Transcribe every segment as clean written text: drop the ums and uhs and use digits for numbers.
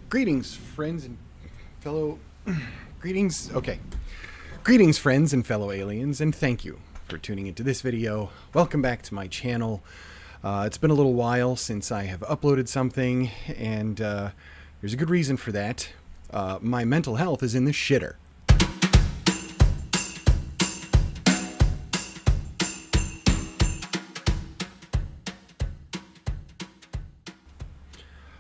Greetings, friends and fellow. Greetings. Okay. Greetings, friends and fellow aliens, and thank you for tuning into this video. Welcome back to my channel. It's been a little while since I have uploaded something, and there's a good reason for that. My mental health is in the shitter.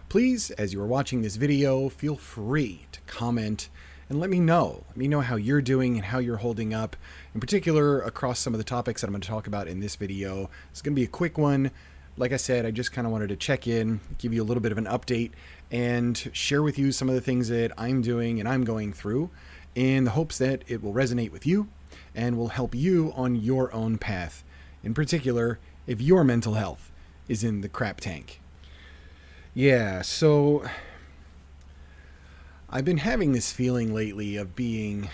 Please, as you are watching this video, feel free to comment and let me know. Let me know how you're doing and how you're holding up, in particular across some of the topics that I'm going to talk about in this video. It's going to be a quick one. Like I said, I just kind of wanted to check in, give you a little bit of an update, and share with you some of the things that I'm doing and I'm going through in the hopes that it will resonate with you and will help you on your own path, in particular if your mental health is in the crap tank. Yeah, so I've been having this feeling lately of being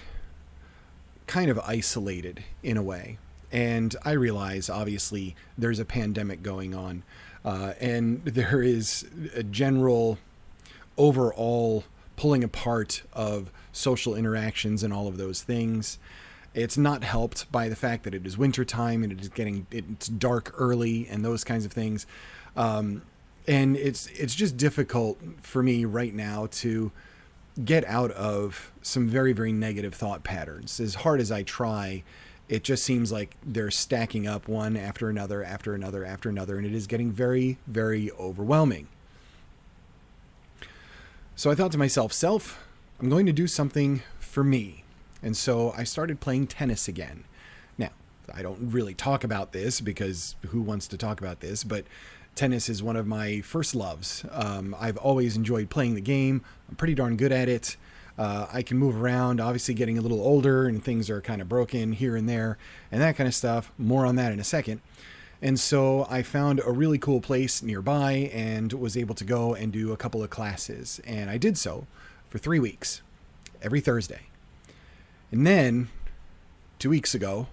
kind of isolated in a way. And I realize, obviously, there's a pandemic going on. And there is a general overall pulling apart of social interactions and all of those things. It's not helped by the fact that it is wintertime and it's dark early and those kinds of things. And it's just difficult for me right now to get out of some very, very negative thought patterns. As hard as I try, it just seems like they're stacking up one after another, after another, after another, and it is getting very, very overwhelming. So I thought to myself, I'm going to do something for me. And so I started playing tennis again. Now, I don't really talk about this because who wants to talk about this, but tennis is one of my first loves. I've always enjoyed playing the game. I'm pretty darn good at it. I can move around, obviously getting a little older and things are kind of broken here and there and that kind of stuff. More on that in a second. And so I found a really cool place nearby and was able to go and do a couple of classes. And I did so for 3 weeks, every Thursday. And then 2 weeks ago,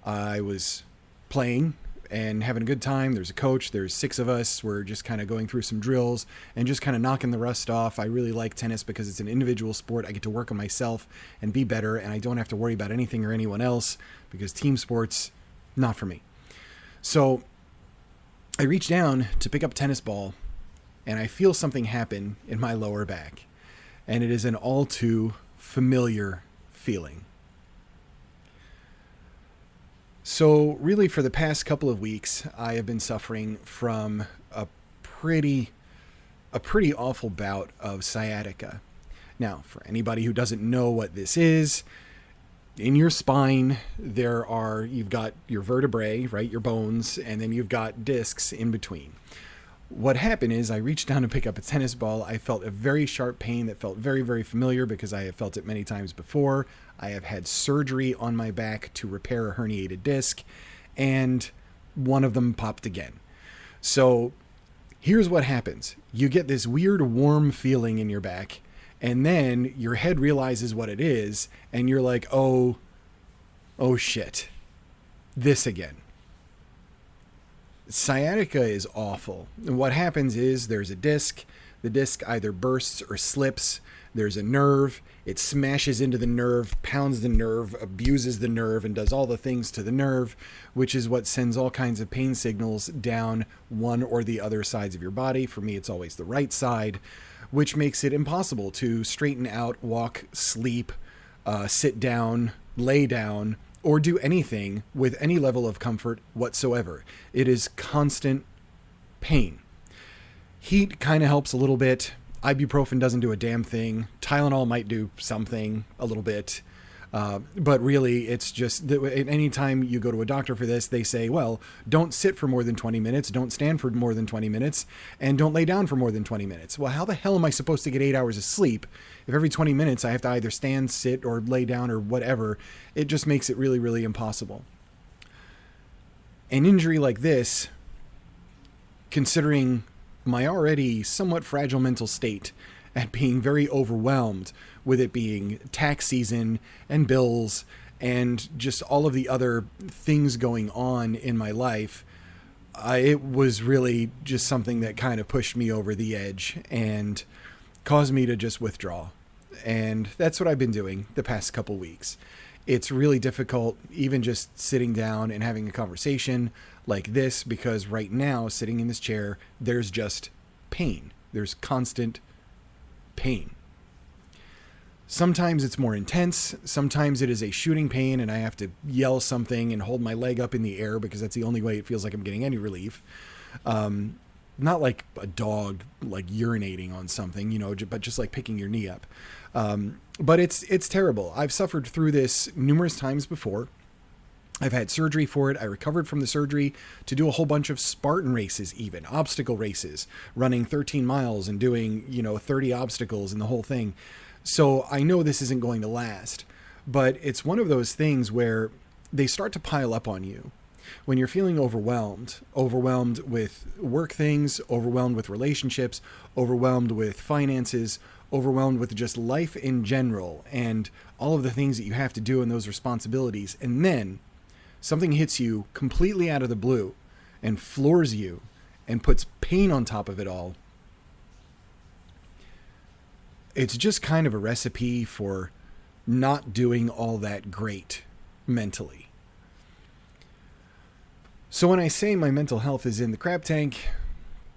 I was playing and having a good time. There's a coach, there's 6 of us. We're just kind of going through some drills and just kind of knocking the rust off. I really like tennis because it's an individual sport. I get to work on myself and be better, and I don't have to worry about anything or anyone else because team sports, not for me. So I reach down to pick up a tennis ball and I feel something happen in my lower back. And it is an all too familiar feeling. So really for the past couple of weeks, I have been suffering from a pretty awful bout of sciatica. Now, for anybody who doesn't know what this is, in your spine, you've got your vertebrae, right? Your bones, and then you've got discs in between. What happened is I reached down to pick up a tennis ball. I felt a very sharp pain that felt very, very familiar because I have felt it many times before. I have had surgery on my back to repair a herniated disc, and one of them popped again. So here's what happens. You get this weird warm feeling in your back, and then your head realizes what it is, and you're like, oh shit, this again. Sciatica is awful. And what happens is there's a disc. The disc either bursts or slips. There's a nerve. It smashes into the nerve, pounds the nerve, abuses the nerve, and does all the things to the nerve, which is what sends all kinds of pain signals down one or the other sides of your body. For me, it's always the right side, which makes it impossible to straighten out, walk, sleep, sit down, lay down, or do anything with any level of comfort whatsoever. It is constant pain. Heat kind of helps a little bit. Ibuprofen doesn't do a damn thing. Tylenol might do something a little bit. But really, it's just that anytime you go to a doctor for this, they say, well, don't sit for more than 20 minutes, don't stand for more than 20 minutes, and don't lay down for more than 20 minutes. Well, how the hell am I supposed to get 8 hours of sleep if every 20 minutes I have to either stand, sit, or lay down or whatever? It just makes it really, really impossible. An injury like this, considering my already somewhat fragile mental state at being very overwhelmed with it being tax season and bills and just all of the other things going on in my life, it was really just something that kind of pushed me over the edge. And caused me to just withdraw. And that's what I've been doing the past couple weeks. It's really difficult, even just sitting down and having a conversation like this, because right now, sitting in this chair, there's just pain. There's constant pain. Sometimes it's more intense. Sometimes it is a shooting pain and I have to yell something and hold my leg up in the air because that's the only way it feels like I'm getting any relief. Not like a dog like urinating on something, but just like picking your knee up. But it's terrible. I've suffered through this numerous times before. I've had surgery for it. I recovered from the surgery to do a whole bunch of Spartan races, even obstacle races, running 13 miles and doing, 30 obstacles and the whole thing. So I know this isn't going to last, but it's one of those things where they start to pile up on you. When you're feeling overwhelmed with work things, overwhelmed with relationships, overwhelmed with finances, overwhelmed with just life in general and all of the things that you have to do and those responsibilities. And then something hits you completely out of the blue and floors you and puts pain on top of it all. It's just kind of a recipe for not doing all that great mentally. So when I say my mental health is in the crap tank,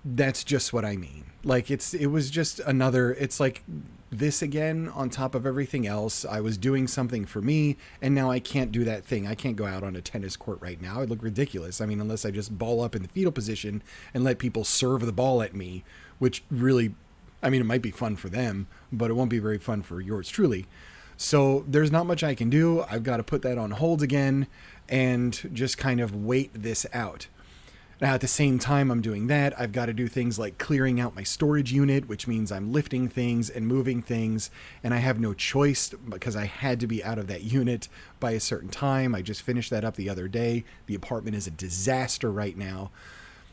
that's just what I mean. Like it was just it's like this again on top of everything else. I was doing something for me and now I can't do that thing. I can't go out on a tennis court right now. I'd look ridiculous. I mean, unless I just ball up in the fetal position and let people serve the ball at me, which really, it might be fun for them, but it won't be very fun for yours truly. So there's not much I can do. I've got to put that on hold again and just kind of wait this out. Now, at the same time I'm doing that, I've got to do things like clearing out my storage unit, which means I'm lifting things and moving things, and I have no choice because I had to be out of that unit by a certain time. I just finished that up the other day. The apartment is a disaster right now.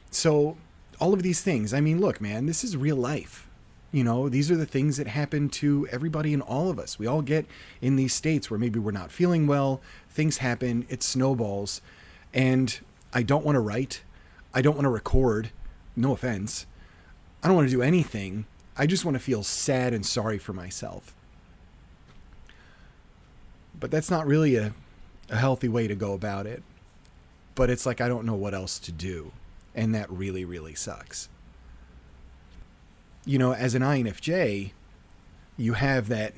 So all of these things, look, man, this is real life. These are the things that happen to everybody and all of us. We all get in these states where maybe we're not feeling well, things happen, it snowballs, and I don't want to write. I don't want to record. No offense. I don't want to do anything. I just want to feel sad and sorry for myself. But that's not really a healthy way to go about it. But it's like I don't know what else to do. And that really, really sucks. As an INFJ, you have that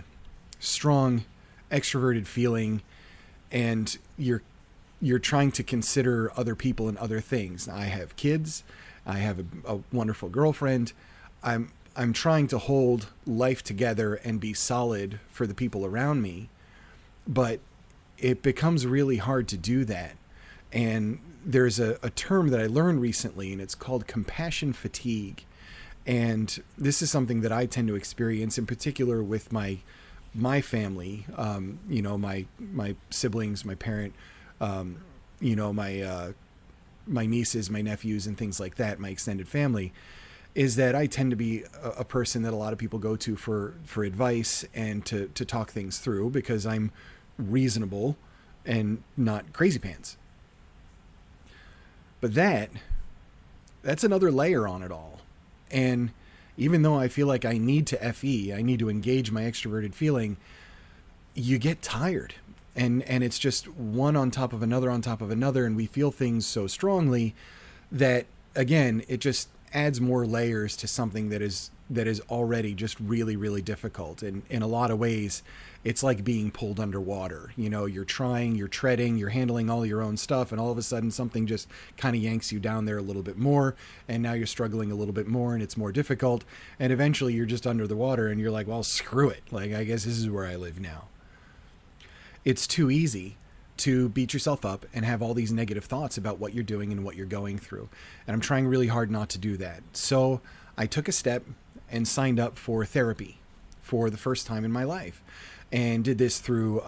strong extroverted feeling and you're trying to consider other people and other things. I have kids. I have a wonderful girlfriend. I'm trying to hold life together and be solid for the people around me, but it becomes really hard to do that. And there's a term that I learned recently, and it's called compassion fatigue. And this is something that I tend to experience in particular with my family, my siblings, my parent, my nieces, my nephews, and things like that, my extended family, is that I tend to be a person that a lot of people go to for advice and to talk things through because I'm reasonable and not crazy pants. But that's another layer on it all. And even though I feel like I need to FE, I need to engage my extroverted feeling, you get tired. And it's just one on top of another, and we feel things so strongly that, again, it just adds more layers to something that is already just really, really difficult. And in a lot of ways, it's like being pulled underwater. You're trying, you're treading, you're handling all your own stuff, and all of a sudden something just kind of yanks you down there a little bit more, and now you're struggling a little bit more, and it's more difficult, and eventually you're just under the water, and you're like, well, screw it. Like, I guess this is where I live now. It's too easy to beat yourself up and have all these negative thoughts about what you're doing and what you're going through. And I'm trying really hard not to do that. So I took a step and signed up for therapy for the first time in my life, and did this through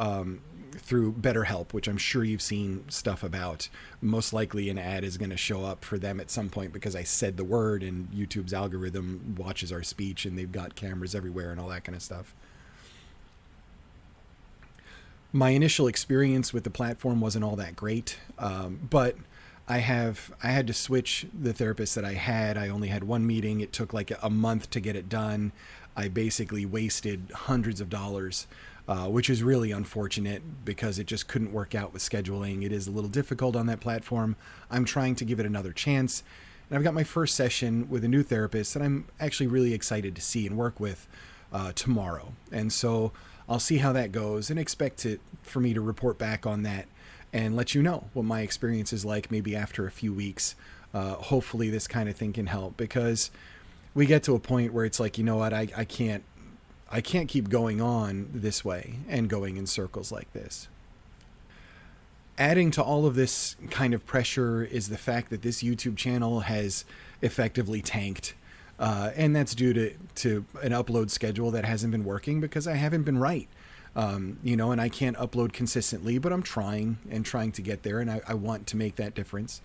BetterHelp, which I'm sure you've seen stuff about. Most likely an ad is going to show up for them at some point because I said the word, and YouTube's algorithm watches our speech, and they've got cameras everywhere and all that kind of stuff. My initial experience with the platform wasn't all that great, but I had to switch the therapist that I had. I only had one meeting. It took like a month to get it done. I basically wasted hundreds of dollars, which is really unfortunate because it just couldn't work out with scheduling. It is a little difficult on that platform. I'm trying to give it another chance. And I've got my first session with a new therapist that I'm actually really excited to see and work with tomorrow. And so I'll see how that goes and expect it for me to report back on that and let you know what my experience is like maybe after a few weeks. Hopefully this kind of thing can help, because we get to a point where it's like, you know what, I can't keep going on this way and going in circles like this. Adding to all of this kind of pressure is the fact that this YouTube channel has effectively tanked. And that's due to an upload schedule that hasn't been working because I haven't been right. And I can't upload consistently, but I'm trying to get there, and I want to make that difference.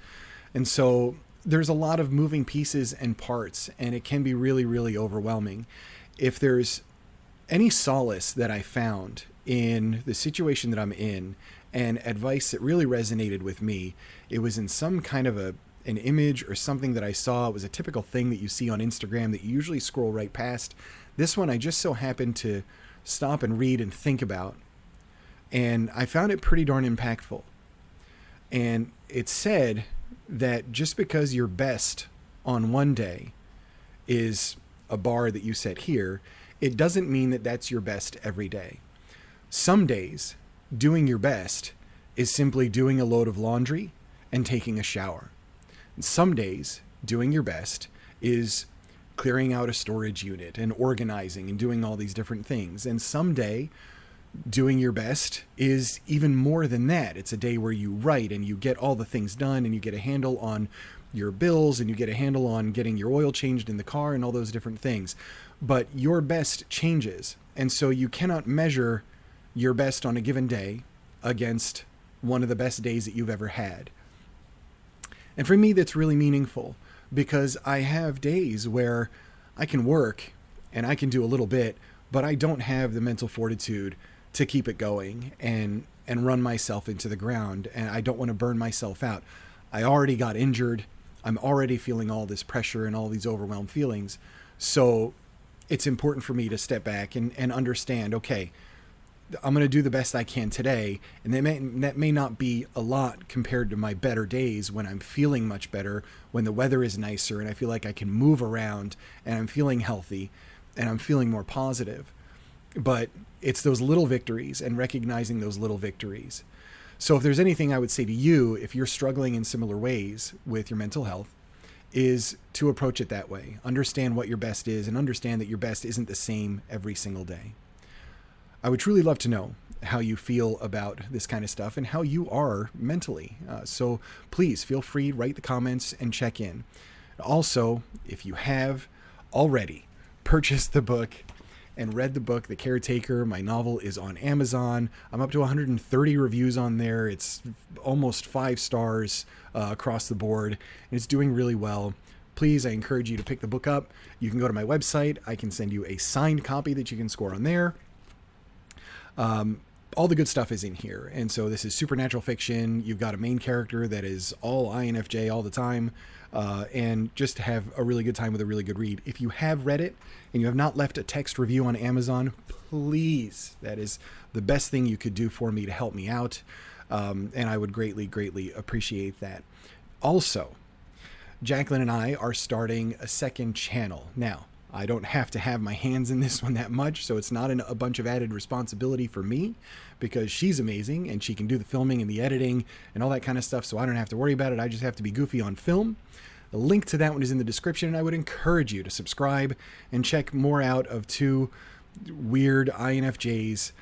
And so there's a lot of moving pieces and parts, and it can be really, really overwhelming. If there's any solace that I found in the situation that I'm in and advice that really resonated with me, it was in some kind of an image or something that I saw. It was a typical thing that you see on Instagram that you usually scroll right past. This one I just so happened to stop and read and think about, and I found it pretty darn impactful. And it said that just because your best on one day is a bar that you set here, it doesn't mean that that's your best every day. Some days, doing your best is simply doing a load of laundry and taking a shower. And some days, doing your best is clearing out a storage unit and organizing and doing all these different things. And someday, doing your best is even more than that. It's a day where you write and you get all the things done, and you get a handle on your bills, and you get a handle on getting your oil changed in the car and all those different things. But your best changes. And so you cannot measure your best on a given day against one of the best days that you've ever had. And for me, that's really meaningful, because I have days where I can work and I can do a little bit, but I don't have the mental fortitude to keep it going and run myself into the ground. And I don't want to burn myself out. I already got injured. I'm already feeling all this pressure and all these overwhelmed feelings. So it's important for me to step back and understand, okay, I'm going to do the best I can today. And that may not be a lot compared to my better days when I'm feeling much better, when the weather is nicer and I feel like I can move around and I'm feeling healthy and I'm feeling more positive. But it's those little victories and recognizing those little victories. So if there's anything I would say to you, if you're struggling in similar ways with your mental health, is to approach it that way. Understand what your best is, and understand that your best isn't the same every single day. I would truly love to know how you feel about this kind of stuff and how you are mentally. So please feel free, write the comments and check in. Also, if you have already purchased the book and read the book, The Caretaker, my novel, is on Amazon. I'm up to 130 reviews on there. It's almost 5 stars across the board, and it's doing really well. Please, I encourage you to pick the book up. You can go to my website. I can send you a signed copy that you can score on there. All the good stuff is in here. And so this is supernatural fiction. You've got a main character that is all INFJ all the time, and just have a really good time with a really good read. If you have read it and you have not left a text review on Amazon, please, that is the best thing you could do for me to help me out. And I would greatly, greatly appreciate that. Also, Jacqueline and I are starting a second channel. Now, I don't have to have my hands in this one that much, so it's not a bunch of added responsibility for me, because she's amazing and she can do the filming and the editing and all that kind of stuff, so I don't have to worry about it. I just have to be goofy on film. The link to that one is in the description, and I would encourage you to subscribe and check more out of 2 weird INFJs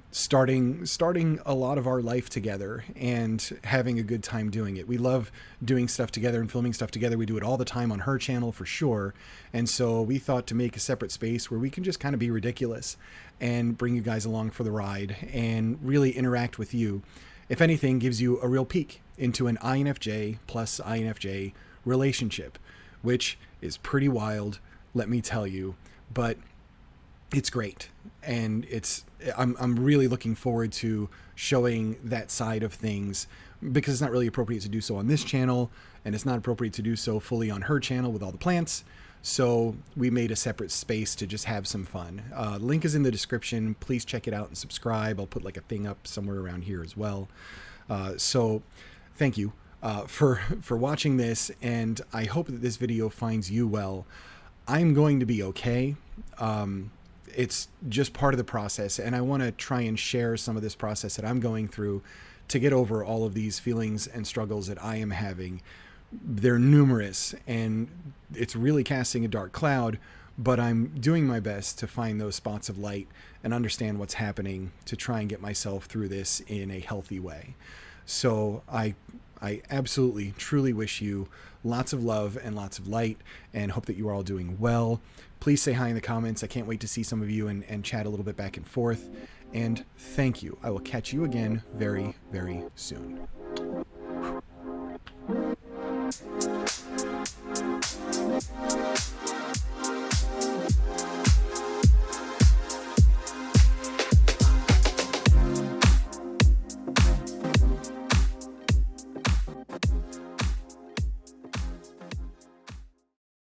starting a lot of our life together and having a good time doing it. We love doing stuff together and filming stuff together. We do it all the time on her channel for sure. And so we thought to make a separate space where we can just kind of be ridiculous and bring you guys along for the ride and really interact with you. If anything, gives you a real peek into an INFJ plus INFJ relationship, which is pretty wild, let me tell you, but it's great. And I'm really looking forward to showing that side of things, because it's not really appropriate to do so on this channel, and it's not appropriate to do so fully on her channel with all the plants. So we made a separate space to just have some fun. Link is in the description. Please check it out and subscribe. I'll put like a thing up somewhere around here as well. So thank you for watching this, and I hope that this video finds you well. I'm going to be okay. It's just part of the process, and I want to try and share some of this process that I'm going through to get over all of these feelings and struggles that I am having. They're numerous, and it's really casting a dark cloud, but I'm doing my best to find those spots of light and understand what's happening to try and get myself through this in a healthy way. So I absolutely, truly wish you lots of love and lots of light, and hope that you are all doing well. Please say hi in the comments. I can't wait to see some of you and chat a little bit back and forth. And thank you. I will catch you again very, very soon.